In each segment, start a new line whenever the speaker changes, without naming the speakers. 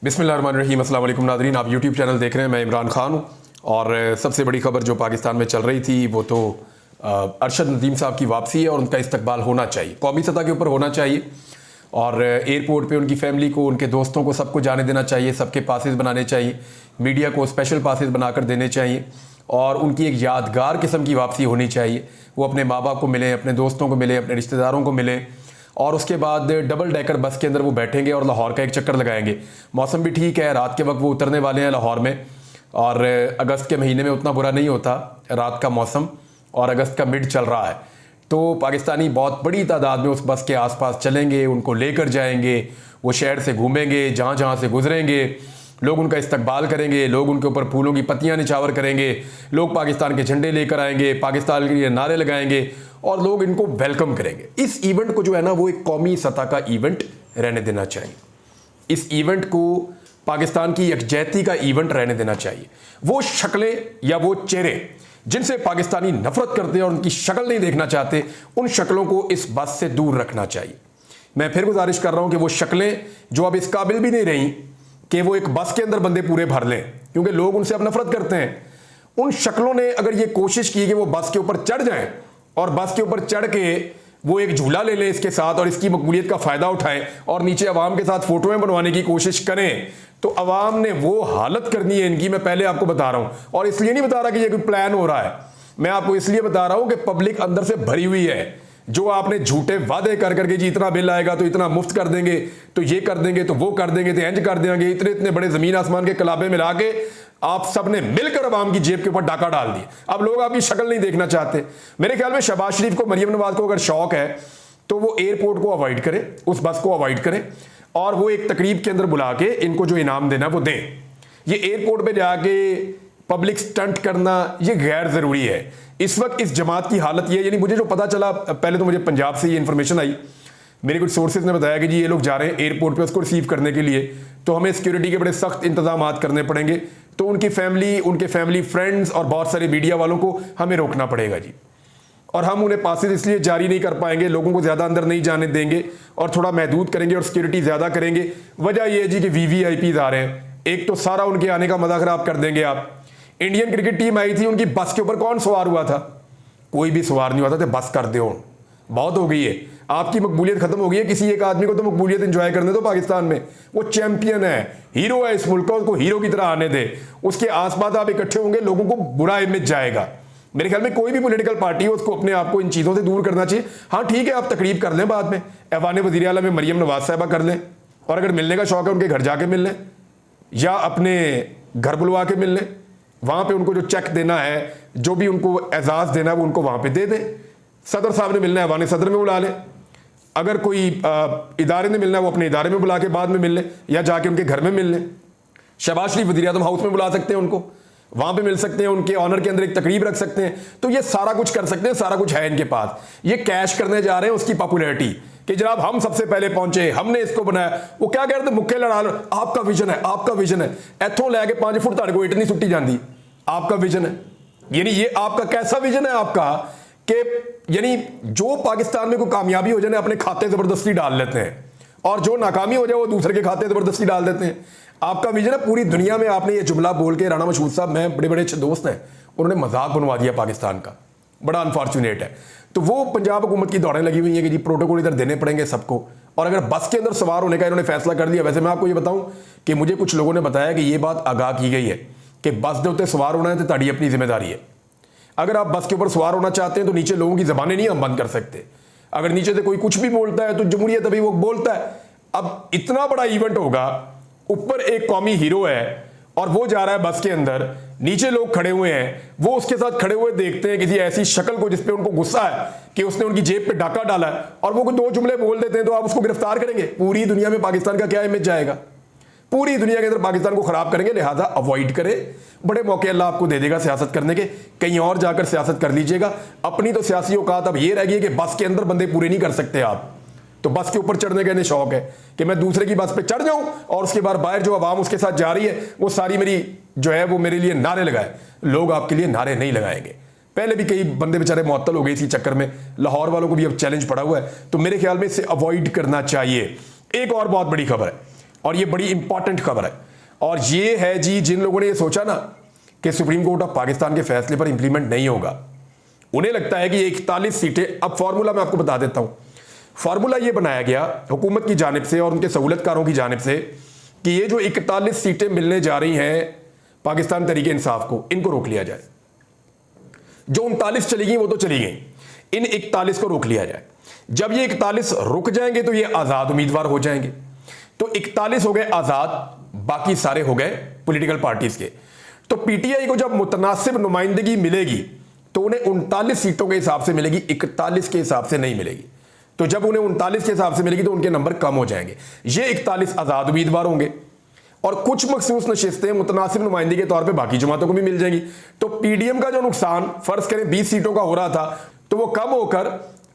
बिस्मिल्लाहिर्रहमानिर्रहीम। अस्सलाम वालेकुम नाज़रीन, आप यूट्यूब चैनल देख रहे हैं। मैं इमरान खान हूँ और सबसे बड़ी खबर जो पाकिस्तान में चल रही थी वो तो अरशद नदीम साहब की वापसी है और उनका इस्तकबाल होना चाहिए, कौमी सतह के ऊपर होना चाहिए और एयरपोर्ट पे उनकी फैमिली को, उनके दोस्तों को, सबको जाने देना चाहिए। सबके पासेस बनाने चाहिए, मीडिया को स्पेशल पासेस बनाकर देने चाहिए और उनकी एक यादगार किस्म की वापसी होनी चाहिए। वो अपने माँ बाप को मिलें, अपने दोस्तों को मिलें, अपने रिश्तेदारों को मिलें और उसके बाद डबल डेकर बस के अंदर वो बैठेंगे और लाहौर का एक चक्कर लगाएंगे। मौसम भी ठीक है, रात के वक्त वो उतरने वाले हैं लाहौर में और अगस्त के महीने में उतना बुरा नहीं होता रात का मौसम और अगस्त का मिड चल रहा है, तो पाकिस्तानी बहुत बड़ी तादाद में उस बस के आसपास चलेंगे, उनको लेकर जाएंगे, वो शहर से घूमेंगे, जहाँ जहाँ से गुजरेंगे लोग उनका इस्तकबाल करेंगे, लोग उनके ऊपर फूलों की पत्तियां निछावर करेंगे, लोग पाकिस्तान के झंडे लेकर आएंगे, पाकिस्तान के लिए नारे लगाएंगे और लोग इनको वेलकम करेंगे। इस इवेंट को जो है ना वो एक कौमी सतह का इवेंट रहने देना चाहिए। इस इवेंट को पाकिस्तान की यकजहती का इवेंट रहने देना चाहिए। वो शक्लें या वो चेहरे जिनसे पाकिस्तानी नफरत करते हैं और उनकी शक्ल नहीं देखना चाहते, उन शक्लों को इस बस से दूर रखना चाहिए। मैं फिर गुजारिश कर रहा हूं कि वो शक्लें जो अब इस काबिल भी नहीं रही कि वो एक बस के अंदर बंदे पूरे भर लें, क्योंकि लोग उनसे अब नफरत करते हैं, उन शक्लों ने अगर ये कोशिश की कि वो बस के ऊपर चढ़ जाएं और बस के ऊपर चढ़ के वो एक झूला ले लें इसके साथ और इसकी मकबूलियत का फायदा उठाएं और नीचे अवाम के साथ फोटोएं बनवाने की कोशिश करें, तो अवाम ने वो हालत करनी है इनकी। मैं पहले आपको बता रहा हूं और इसलिए नहीं बता रहा कि ये कोई प्लान हो रहा है, मैं आपको इसलिए बता रहा हूं कि पब्लिक अंदर से भरी हुई है। जो आपने झूठे वादे कर करके जी इतना बिल आएगा तो इतना मुफ्त कर देंगे, तो ये कर देंगे, तो वो कर देंगे, तो इंज कर देंगे, इतने इतने बड़े जमीन आसमान के कलाबे मिला के आप सबने मिलकर अवाम की जेब के ऊपर डाका डाल दिया। अब लोग आपकी शक्ल नहीं देखना चाहते। मेरे ख्याल में शहबाज शरीफ को, मरियम नवाज को अगर शौक है तो वो एयरपोर्ट को अवॉइड करे, उस बस को अवॉइड करें और वो एक तकरीब के अंदर बुला के इनको जो इनाम देना वो दें। ये एयरपोर्ट पे जाके पब्लिक स्टंट करना ये गैर जरूरी है। इस वक्त इस जमात की हालत ये, यानी मुझे जो पता चला, पहले तो मुझे पंजाब से ये इन्फॉर्मेशन आई, मेरे कुछ सोर्सेज ने बताया कि जी ये लोग जा रहे हैं एयरपोर्ट पे उसको रिसीव करने के लिए, तो हमें सिक्योरिटी के बड़े सख्त इंतजाम करने पड़ेंगे, तो उनकी फैमिली, उनके फैमिली फ्रेंड्स और बहुत सारे मीडिया वालों को हमें रोकना पड़ेगा जी। और हम उन्हें पासेज इसलिए जारी नहीं कर पाएंगे, लोगों को ज़्यादा अंदर नहीं जाने देंगे और थोड़ा महदूद करेंगे और सिक्योरिटी ज़्यादा करेंगे। वजह यह है जी कि VVIPs आ रहे हैं, एक तो सारा उनके आने का मजा खराब कर देंगे आप। इंडियन क्रिकेट टीम आई थी, उनकी बस के ऊपर कौन सवार हुआ था? कोई भी सवार नहीं हुआ था, तो बस कर दो, बहुत हो गई है, आपकी मकबूलियत खत्म हो गई है। किसी एक आदमी को तो मकबूलियत एंजॉय करने दो पाकिस्तान में, वो चैंपियन है, हीरो है इस मुल्क का, उसको हीरो की तरह आने दे। उसके आसपास आप इकट्ठे होंगे, लोगों को बुरा इमेज जाएगा। मेरे ख्याल में कोई भी पॉलिटिकल पार्टी हो उसको अपने आप को इन चीज़ों से दूर करना चाहिए। हाँ ठीक है, आप तकरीब कर लें बाद में, ऐवान वज़ीर आला में मरियम नवाज साहिबा कर लें और अगर मिलने का शौक है उनके घर जाके मिल लें या अपने घर बुलवा के मिल लें, वहाँ पे उनको जो चेक देना है, जो भी उनको एजाज़ देना है वो उनको वहाँ पे दे दें। सदर साहब ने मिलना है ऐवान सदर में बुला लें, अगर कोई इदारे ने मिलना है वो अपने इदारे में बुला के बाद में मिल लें या जाके उनके घर में मिल लें। शहबाज शरीफ वज़ीर आज़म हाउस में बुला सकते हैं उनको, वहां पे मिल सकते हैं, उनके ऑनर के अंदर एक तकरीब रख सकते हैं, तो ये सारा कुछ कर सकते हैं, सारा कुछ है इनके पास। ये कैश करने जा रहे हैं उसकी पॉपुलैरिटी कि जनाब हम सबसे पहले पहुंचे, हमने इसको बनाया। वो क्या कहते हैं, मुक्के लड़ा लो, आपका विजन है, आपका विजन है, इथों लैके 5 फुट ताड़े को इट नहीं सुट्टी जाती, आपका विजन है। यानी ये आपका कैसा विजन है आपका कि यानी जो पाकिस्तान में कोई कामयाबी हो जाए अपने खाते जबरदस्ती डाल लेते हैं और जो नाकामी हो जाए वो दूसरे के खाते जबरदस्ती डाल देते हैं। आपका विजन है पूरी दुनिया में। आपने ये जुमला बोल के, राना मशहूद साहब, मैं बड़े बड़े अच्छे दोस्त हैं, उन्होंने मजाक बनवा दिया पाकिस्तान का, बड़ा अनफॉर्चुनेट है। तो वो पंजाब हुकूमत की दौड़ें लगी हुई हैं कि जी प्रोटोकॉल इधर देने पड़ेंगे सबको, और अगर बस के अंदर सवार होने का इन्होंने फैसला कर दिया। वैसे मैं आपको ये बताऊं कि मुझे कुछ लोगों ने बताया कि ये बात आगाह की गई है कि बस के उत्ते सवार होना है तो ताड़ी अपनी जिम्मेदारी है। अगर आप बस के ऊपर सवार होना चाहते हैं तो नीचे लोगों की जबानें नहीं हम बंद कर सकते। अगर नीचे से कोई कुछ भी बोलता है तो जमहूरियत अभी वो बोलता है। अब इतना बड़ा इवेंट होगा, ऊपर एक कौमी हीरो है और वो जा रहा है बस के अंदर, नीचे लोग खड़े हुए हैं, वो उसके साथ खड़े हुए देखते हैं किसी ऐसी शक्ल को जिसपे उनको गुस्सा है कि उसने उनकी जेब पे डाका डाला है और वो कोई 2 जुमले बोल देते हैं तो आप उसको गिरफ्तार करेंगे। पूरी दुनिया में पाकिस्तान का क्या इमेज जाएगा? पूरी दुनिया के अंदर पाकिस्तान को खराब करेंगे। लिहाजा अवॉइड करें, बड़े मौके अल्लाह आपको दे देगा सियासत करने के, कहीं और जाकर सियासत कर लीजिएगा। अपनी तो सियासी औकात अब ये रह गई कि बस के अंदर बंदे पूरे नहीं कर सकते आप, तो बस के ऊपर चढ़ने का इन्हें शौक है कि मैं दूसरे की बस पे चढ़ जाऊं और उसके बाद बाहर जो आवाम उसके साथ जा रही है वो सारी मेरी जो है वो मेरे लिए नारे लगाए। लोग आपके लिए नारे नहीं लगाएंगे। पहले भी कई बंदे बेचारे मुअत्तल हो गए इसी चक्कर में, लाहौर वालों को भी अब चैलेंज पड़ा हुआ है, तो मेरे ख्याल में इसे अवॉइड करना चाहिए। एक और बहुत बड़ी खबर है, और ये बड़ी इंपॉर्टेंट खबर है। और ये है जी, जिन लोगों ने ये सोचा ना कि सुप्रीम कोर्ट ऑफ पाकिस्तान के फैसले पर इंप्लीमेंट नहीं होगा, उन्हें लगता है कि 41 सीटें, अब फॉर्मूला मैं आपको बता देता हूं। फॉर्मूला ये बनाया गया हुकूमत की जानिब से और उनके सहूलतकारों की जानिब से कि ये जो 41 सीटें मिलने जा रही हैं पाकिस्तान तरीके इंसाफ को, इनको रोक लिया जाए। जो 39 चली गई वो तो चली गई, इन 41 को रोक लिया जाए। जब ये 41 रुक जाएंगे तो ये आजाद उम्मीदवार हो जाएंगे। तो 41 हो गए आजाद, बाकी सारे हो गए पॉलिटिकल पार्टीज के। तो पीटीआई को जब मुतनासिब नुमाइंदगी मिलेगी तो उन्हें 39 सीटों के हिसाब से मिलेगी, 41 के हिसाब से नहीं मिलेगी। तो जब उन्हें 39 के हिसाब से मिलेगी तो उनके नंबर कम हो जाएंगे। ये 41 आजाद उम्मीदवार होंगे और कुछ मखसूस नशिस्तें मुतनासिब नुमाइंदगी के तौर पे बाकी जमातों को भी मिल जाएंगी। तो पीडीएम का जो नुकसान फर्ज करें 20 सीटों का हो रहा था, तो वो कम होकर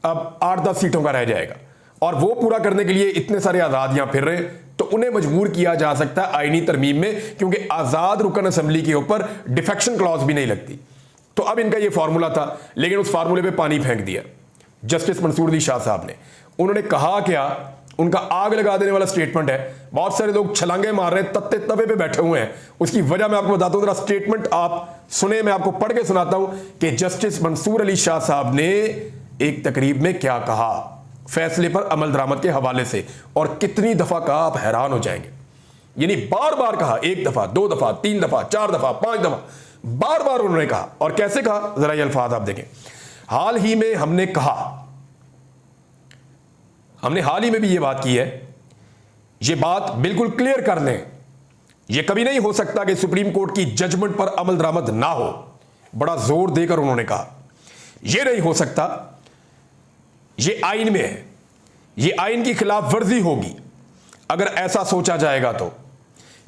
अब 8-10 सीटों का रह जाएगा। और वो पूरा करने के लिए इतने सारे आजाद यहां फिर रहे, तो उन्हें मजबूर किया जा सकता है आईनी तरमीम में, क्योंकि आजाद रुकन असेंबली के ऊपर डिफेक्शन क्लॉज भी नहीं लगती। तो अब इनका ये फार्मूला था, लेकिन उस फार्मूले पे पानी फेंक दिया जस्टिस मंसूर अली शाह साहब ने। उन्होंने कहा क्या, उनका आग लगा देने वाला स्टेटमेंट है। बहुत सारे लोग छलांगे मार रहे हैं, तत्ते तवे पे बैठे हुए हैं। उसकी वजह मैं आपको बताता हूं, जरा स्टेटमेंट आप सुने, मैं आपको पढ़ के सुनाता हूं कि जस्टिस मंसूर अली शाह साहब ने एक तकरीब में क्या कहा फैसले पर अमल दरामद के हवाले से, और कितनी दफा कहा आप हैरान हो जाएंगे। यानी बार बार कहा, 1 दफा, 2 दफा, 3 दफा, 4 दफा, 5 दफा, बार बार उन्होंने कहा। और कैसे कहा, जरा ये अल्फाज आप देखें। हाल ही में हमने कहा, हमने हाल ही में भी ये बात की है, ये बात बिल्कुल क्लियर कर लें, ये कभी नहीं हो सकता कि सुप्रीम कोर्ट की जजमेंट पर अमल दरामद ना हो। बड़ा जोर देकर उन्होंने कहा यह नहीं हो सकता, ये आइन में है, ये आइन की खिलाफ वर्जी होगी अगर ऐसा सोचा जाएगा तो।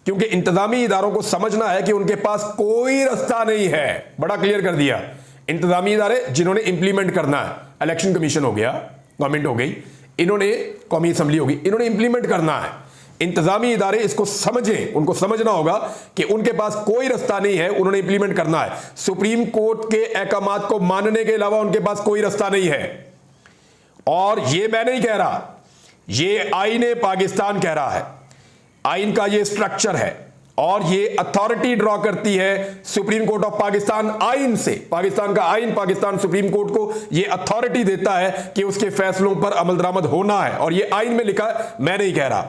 क्योंकि इंतजामी इदारों को समझना है कि उनके पास कोई रास्ता नहीं है। बड़ा क्लियर कर दिया, इंतजामी इदारे जिन्होंने इंप्लीमेंट करना है, इलेक्शन कमीशन हो गया, गवर्नमेंट हो गई, इन्होंने कौमी असम्बली होगी, इन्होंने इंप्लीमेंट करना है। इंतजामी इदारे इसको समझें, उनको समझना होगा कि उनके पास कोई रास्ता नहीं है, उन्होंने इंप्लीमेंट करना है। सुप्रीम कोर्ट के अहकामात को मानने के अलावा उनके पास कोई रास्ता नहीं है। और ये मैं नहीं कह रहा, ये आईने पाकिस्तान कह रहा है, आइन का ये स्ट्रक्चर है और ये अथॉरिटी ड्रॉ करती है सुप्रीम कोर्ट ऑफ पाकिस्तान आइन से। पाकिस्तान का आइन पाकिस्तान सुप्रीम कोर्ट को ये अथॉरिटी देता है कि उसके फैसलों पर अमल दरामद होना है, और ये आइन में लिखा है, मैं नहीं कह रहा,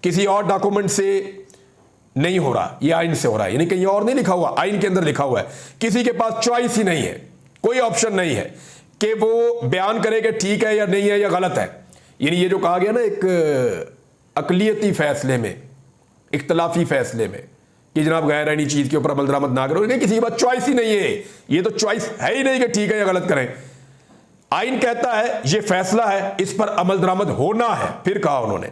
किसी और डॉक्यूमेंट से नहीं हो रहा, ये आइन से हो रहा है। यानी कहीं और नहीं लिखा हुआ, आइन के अंदर लिखा हुआ है। किसी के पास चॉइस ही नहीं है, कोई ऑप्शन नहीं है कि वो बयान करे कि ठीक है या नहीं है या गलत है। यानी ये जो कहा गया ना एक अकलियती फैसले में, इख्तलाफी फैसले में, कि जनाब गैर आईनी चीज के ऊपर अमल दरामद ना करो, किसी के पास चॉइस ही नहीं है। ये तो चॉइस है ही नहीं कि ठीक है या गलत करें। आइन कहता है ये फैसला है, इस पर अमल दरामद होना है। फिर कहा उन्होंने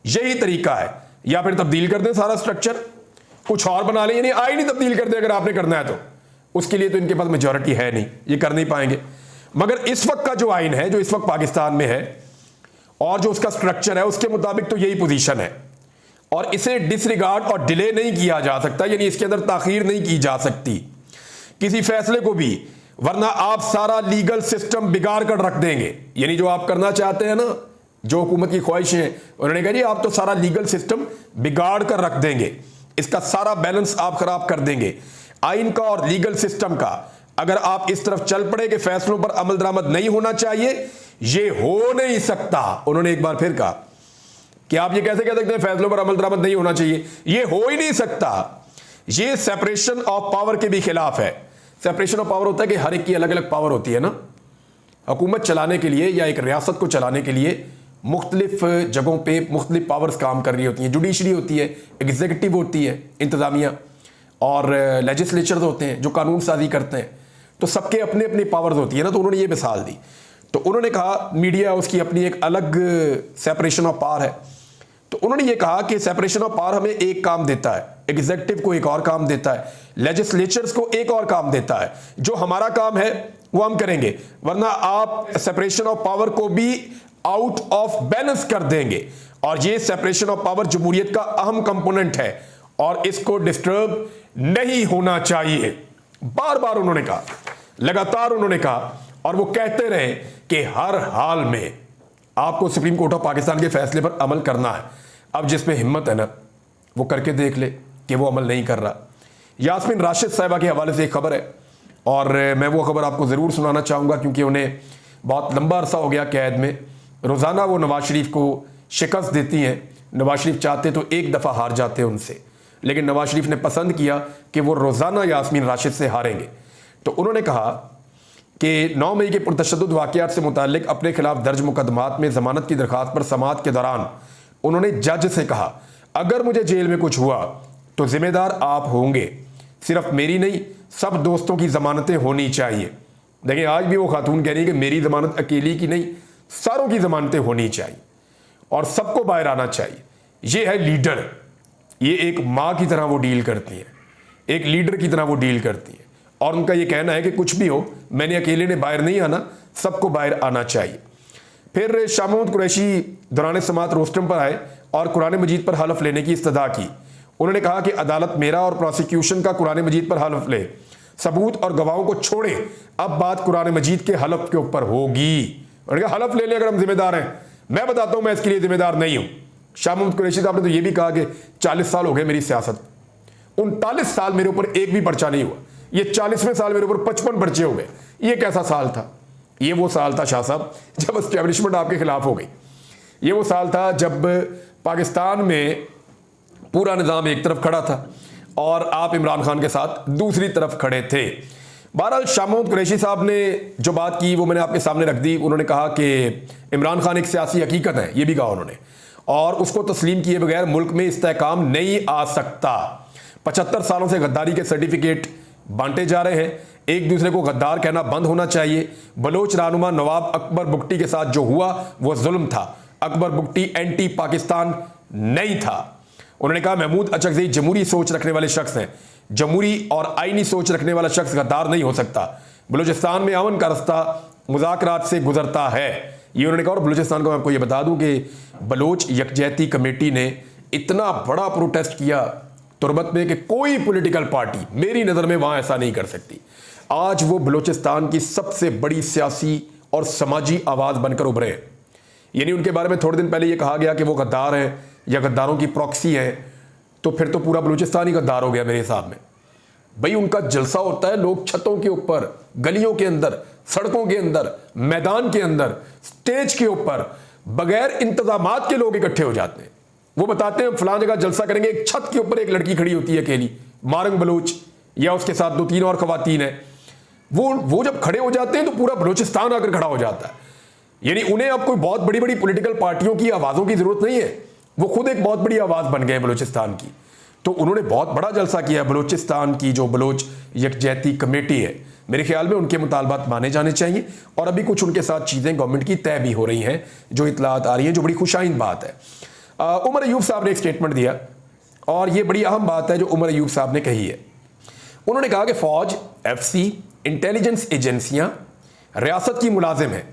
यही तरीका है, या फिर तब्दील कर दें सारा स्ट्रक्चर, कुछ और बना लें, यानी आइन ही तब्दील कर दें अगर आपने करना है तो। उसके लिए तो इनके पास मेजॉरिटी है नहीं, ये कर नहीं पाएंगे। मगर इस वक्त का जो आइन है, जो इस वक्त पाकिस्तान में है और जो उसका स्ट्रक्चर है, उसके मुताबिक तो यही पोजीशन है और इसे डिसरिगार्ड और डिले नहीं किया जा सकता। यानी इसके अंदर ताखीर नहीं की जा सकती किसी फैसले को भी, वरना आप सारा लीगल सिस्टम बिगाड़ कर रख देंगे। यानी जो आप करना चाहते हैं ना, जो हुकूमत की ख्वाहिश है, उन्होंने कहा जी आप तो सारा लीगल सिस्टम बिगाड़ कर रख देंगे, इसका सारा बैलेंस आप खराब कर देंगे। आइन का और लीगल सिस्टम का अगर आप इस तरफ चल पड़े कि फैसलों पर अमल दरामद नहीं होना चाहिए, ये हो नहीं सकता। उन्होंने एक बार फिर कहा कि आप ये कैसे कह सकते हैं फैसलों पर अमल दरामद नहीं होना चाहिए, ये हो ही नहीं सकता। ये सेपरेशन ऑफ पावर के भी खिलाफ है। सेपरेशन ऑफ पावर होता है कि हर एक की अलग अलग पावर होती है ना, हुकूमत चलाने के लिए या एक रियासत को चलाने के लिए मुख्तलिफ जगहों पे मुख्तलिफ पावर्स काम कर रही होती हैं। जुडिशरी होती है, एग्जीक्यूटिव होती है, इंतजामिया, और लेजिस्लेचर होते हैं जो कानून साजी करते हैं। तो सबके अपने अपनी पावर्स होती है ना। तो उन्होंने ये मिसाल दी, तो उन्होंने कहा मीडिया उसकी अपनी एक अलग सेपरेशन ऑफ पावर है। तो उन्होंने ये कहा कि सेपरेशन ऑफ पावर हमें एक काम देता है, एग्जीक्यूटिव को एक और काम देता है, लेजिस्लेचर्स को एक और काम देता है। जो हमारा काम है वो हम करेंगे, वरना आप सेपरेशन ऑफ पावर को भी आउट ऑफ बैलेंस कर देंगे। और ये सेपरेशन ऑफ पावर जमहूरियत का अहम कंपोनेंट है और इसको डिस्टर्ब नहीं होना चाहिए। बार बार उन्होंने कहा, लगातार उन्होंने कहा, और वो कहते रहे कि हर हाल में आपको सुप्रीम कोर्ट ऑफ पाकिस्तान के फैसले पर अमल करना है। अब जिसमें हिम्मत है ना वो करके देख ले कि वो अमल नहीं कर रहा। यास्मीन राशिद साहिबा के हवाले से एक खबर है और मैं वो खबर आपको ज़रूर सुनाना चाहूँगा क्योंकि उन्हें बहुत लंबा अरसा हो गया कैद में। रोज़ाना वो नवाज शरीफ को शिकस्त देती हैं। नवाज शरीफ चाहते तो एक दफ़ा हार जाते उनसे, लेकिन नवाज शरीफ ने पसंद किया कि वो रोज़ाना यास्मीन राशिद से हारेंगे। तो उन्होंने कहा कि 9 मई के पुरतशद्दुद वाक़यात से मुताल्लिक अपने खिलाफ दर्ज मुकदमात में ज़मानत की दरख्वास्त पर समाअत के दौरान उन्होंने जज से कहा, अगर मुझे जेल में कुछ हुआ तो जिम्मेदार आप होंगे, सिर्फ मेरी नहीं सब दोस्तों की ज़मानतें होनी चाहिए। देखिए आज भी वो खातून कह रही है कि मेरी ज़मानत अकेली की नहीं, सारों की ज़मानतें होनी चाहिए और सबको बाहर आना चाहिए। ये है लीडर, ये एक माँ की तरह वो डील करती हैं, एक लीडर की तरह वो डील करती हैं और उनका ये कहना है कि कुछ भी हो मैंने अकेले ने बाहर नहीं आना, सबको बाहर आना चाहिए। फिर शाह महमूद कुरैशी दौरान समाअत रोस्टम पर आए और कुरान मजीद पर हलफ लेने की इस्तदा की। उन्होंने कहा कि अदालत मेरा और प्रोसिक्यूशन का कुरान मजीद पर हलफ ले, सबूत और गवाहों को छोड़े, अब बात कुरान मजीद के हलफ के ऊपर होगी। उन्होंने कहा हलफ ले ले अगर हम जिम्मेदार हैं, मैं बताता हूं मैं इसके लिए जिम्मेदार नहीं हूं। शाह महमूद कुरैशी साहब ने तो यह भी कहा कि 40 साल हो गए मेरी सियासत, 39 साल मेरे ऊपर एक भी पर्चा नहीं हुआ, ये 40वें साल मेरे ऊपर 55 पर्चे हो गए। ये कैसा साल था? ये वो साल था शाह साहब जब एस्टेब्लिशमेंट आपके खिलाफ हो गई। ये वो साल था जब पाकिस्तान में पूरा निज़ाम एक तरफ खड़ा था और आप इमरान खान के साथ दूसरी तरफ खड़े थे। बहरहाल शाह महमूद कुरैशी साहब ने जो बात की वो मैंने आपके सामने रख दी। उन्होंने कहा कि इमरान खान एक सियासी हकीकत है, ये भी कहा उन्होंने, और उसको तस्लीम किए बगैर मुल्क में इस्तेहकाम नहीं आ सकता। 75 सालों से गद्दारी के सर्टिफिकेट बांटे जा रहे हैं, एक दूसरे को गद्दार कहना बंद होना चाहिए। बलोच रहनुमा नवाब अकबर बुगटी के साथ जो हुआ वो जुल्म था। अकबर बुगटी एंटी पाकिस्तान नहीं था। उन्होंने कहा महमूद अचकज़ई जमहूरी सोच रखने वाले शख्स हैं, जमहूरी और आईनी सोच रखने वाला शख्स गद्दार नहीं हो सकता। बलूचिस्तान में अमन का रास्ता मुज़ाकरात से गुजरता है, ये उन्होंने कहा। और बलूचिस्तान को मैं आपको ये बता दूं कि बलोच यकजहती कमेटी ने इतना बड़ा प्रोटेस्ट किया तुरबत में कि कोई पॉलिटिकल पार्टी मेरी नज़र में वहां ऐसा नहीं कर सकती। आज वो बलूचिस्तान की सबसे बड़ी सियासी और समाजी आवाज़ बनकर उभरे हैं। यानी उनके बारे में थोड़े दिन पहले ये कहा गया कि वो गद्दार हैं या गद्दारों की प्रॉक्सी है, तो फिर तो पूरा बलूचिस्तान ही गद्दार हो गया मेरे हिसाब में। भाई उनका जलसा होता है, लोग छतों के ऊपर, गलियों के अंदर, सड़कों के अंदर, मैदान के अंदर, स्टेज के ऊपर बगैर इंतजामात के लोग इकट्ठे हो जाते हैं। वो बताते हैं फलां जगह जलसा करेंगे, एक छत के ऊपर एक लड़की खड़ी होती है अकेली, मारंग बलूच, या उसके साथ 2-3 और खवातीन है। वो जब खड़े हो जाते हैं तो पूरा बलूचिस्तान आकर खड़ा हो जाता है। यानी उन्हें अब कोई बहुत बड़ी बड़ी पॉलिटिकल पार्टियों की आवाज़ों की जरूरत नहीं है, वो खुद एक बहुत बड़ी आवाज़ बन गए बलूचिस्तान की। तो उन्होंने बहुत बड़ा जलसा किया। बलूचिस्तान की जो बलोच यकजहती कमेटी है, मेरे ख्याल में उनके मुतालबात माने जाने चाहिए और अभी कुछ उनके साथ चीज़ें गवर्नमेंट की तय भी हो रही हैं, जो इतलात आ रही हैं, जो बड़ी खुशाइन बात है। उमर अयूब साहब ने एक स्टेटमेंट दिया और ये बड़ी अहम बात है जो उमर अयूब साहब ने कही है। उन्होंने कहा कि फौज, FC, इंटेलिजेंस एजेंसियां रियासत की मुलाजिम हैं,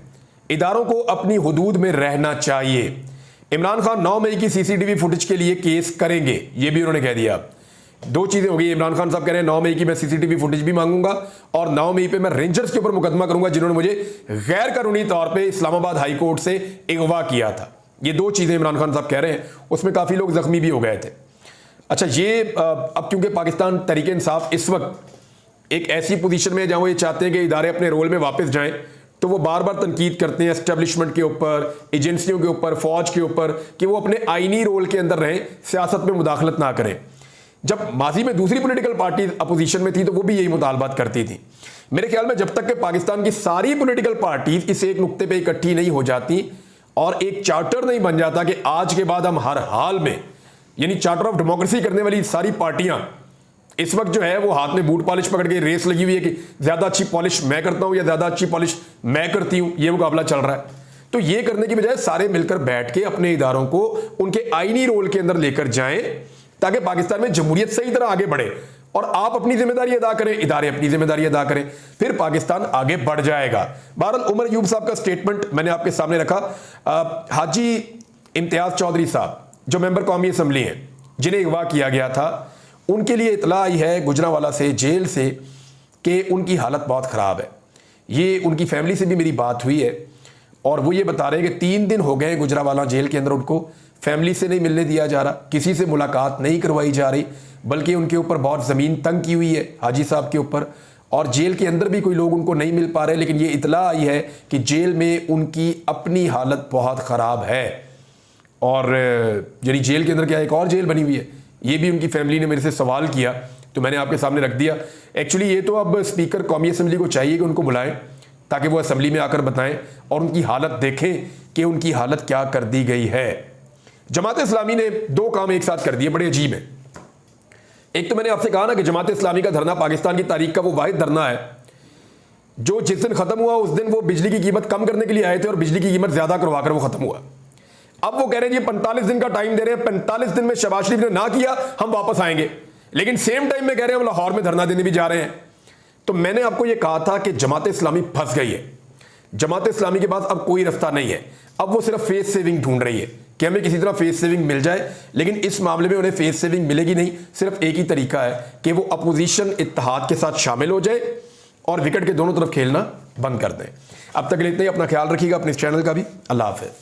इदारों को अपनी हुदूद में रहना चाहिए। इमरान खान 9 मई की CCTV फुटेज के लिए केस करेंगे, ये भी उन्होंने कह दिया। दो चीजें हो गई, इमरान खान साहब कह रहे हैं 9 मई की मैं CCTV फुटेज भी मांगूंगा और 9 मई पे मैं रेंजर्स के ऊपर मुकदमा करूंगा जिन्होंने मुझे गैर कानूनी तौर पे इस्लामाबाद हाई कोर्ट से अगवा किया था। ये दो चीजें इमरान खान साहब कह रहे हैं, उसमें काफी लोग जख्मी भी हो गए थे। अच्छा, ये अब क्योंकि पाकिस्तान तहरीक इंसाफ इस वक्त एक ऐसी पोजीशन में जहां वो ये चाहते हैं कि इदारे अपने रोल में वापस जाएं, तो वो बार बार तनकीद करते हैं एस्टेब्लिशमें के ऊपर, एजेंसियों के ऊपर, फौज के ऊपर, कि वो अपने आईनी रोल के अंदर रहें, सियासत में मुदाखलत ना करें। जब माजी में दूसरी पॉलिटिकल पार्टी अपोजिशन में थी तो वो भी यही मुतालबात करती थी। मेरे ख्याल में जब तक कि पाकिस्तान की सारी पॉलिटिकल पार्टीज इस एक नुक्ते पे इकट्ठी नहीं हो जाती और एक चार्टर नहीं बन जाता कि आज के बाद हम हर हाल में, यानी चार्टर ऑफ डेमोक्रेसी करने वाली सारी पार्टियां इस वक्त जो है वो हाथ में बूट पॉलिश पकड़ के रेस लगी हुई है कि ज्यादा अच्छी पॉलिश मैं करता हूं या ज्यादा अच्छी पॉलिश मैं करती हूं, ये मुकाबला चल रहा है। तो ये करने की बजाय सारे मिलकर बैठ के अपने इदारों को उनके आईनी रोल के अंदर लेकर जाएं ताकि पाकिस्तान में जमहूरियत सही तरह आगे बढ़े और आप अपनी जिम्मेदारी अदा करें, इदारे अपनी जिम्मेदारी अदा करें, फिर पाकिस्तान आगे बढ़ जाएगा। बहरहाल उमर अयूब साहब का स्टेटमेंट मैंने आपके सामने रखा। हाजी इम्तियाज चौधरी साहब जो मेंबर कौमी असम्बली हैं, जिन्हें अगवा किया गया था, उनके लिए इतला आई है गुजरांवाला से, जेल से, कि उनकी हालत बहुत ख़राब है। ये उनकी फैमिली से भी मेरी बात हुई है और वो ये बता रहे हैं कि 3 दिन हो गए गुजरांवाला जेल के अंदर उनको फैमिली से नहीं मिलने दिया जा रहा, किसी से मुलाकात नहीं करवाई जा रही, बल्कि उनके ऊपर बहुत ज़मीन तंग की हुई है हाजी साहब के ऊपर, और जेल के अंदर भी कोई लोग उनको नहीं मिल पा रहे। लेकिन ये इतला आई है कि जेल में उनकी अपनी हालत बहुत ख़राब है, और यानी जेल के अंदर क्या एक और जेल बनी हुई है, ये भी उनकी फैमिली ने मेरे से सवाल किया तो मैंने आपके सामने रख दिया। एक्चुअली ये तो अब स्पीकर कौमी असम्बली को चाहिए कि उनको बुलाएं ताकि वो असम्बली में आकर बताएं और उनकी हालत देखें कि उनकी हालत क्या कर दी गई है। जमात इस्लामी ने दो काम एक साथ कर दिए, बड़े अजीब है। एक तो मैंने आपसे कहा ना कि जमात इस्लामी का धरना पाकिस्तान की तारीख का वो वाहिद धरना है जो जिस दिन खत्म हुआ उस दिन वो बिजली की कीमत कम करने के लिए आए थे और बिजली की कीमत ज्यादा करवाकर वो खत्म हुआ। अब वो कह रहे हैं जी 45 दिन का टाइम दे रहे हैं, 45 दिन में शहबाज शरीफ ने ना किया हम वापस आएंगे, लेकिन सेम टाइम में कह रहे हैं हम लाहौर में धरना देने भी जा रहे हैं। तो मैंने आपको ये कहा था कि जमात इस्लामी फंस गई है, जमात इस्लामी के पास अब कोई रास्ता नहीं है, अब वो सिर्फ फेस सेविंग ढूंढ रही है कि हमें किसी तरह फेस सेविंग मिल जाए। लेकिन इस मामले में उन्हें फेस सेविंग मिलेगी नहीं, सिर्फ एक ही तरीका है कि वो अपोजिशन इत्तेहाद के साथ शामिल हो जाए और विकेट के दोनों तरफ खेलना बंद कर दें। अब तक के लिए इतना ही, अपना ख्याल रखिएगा, अपने इस चैनल का भी। अल्लाह हाफिज़।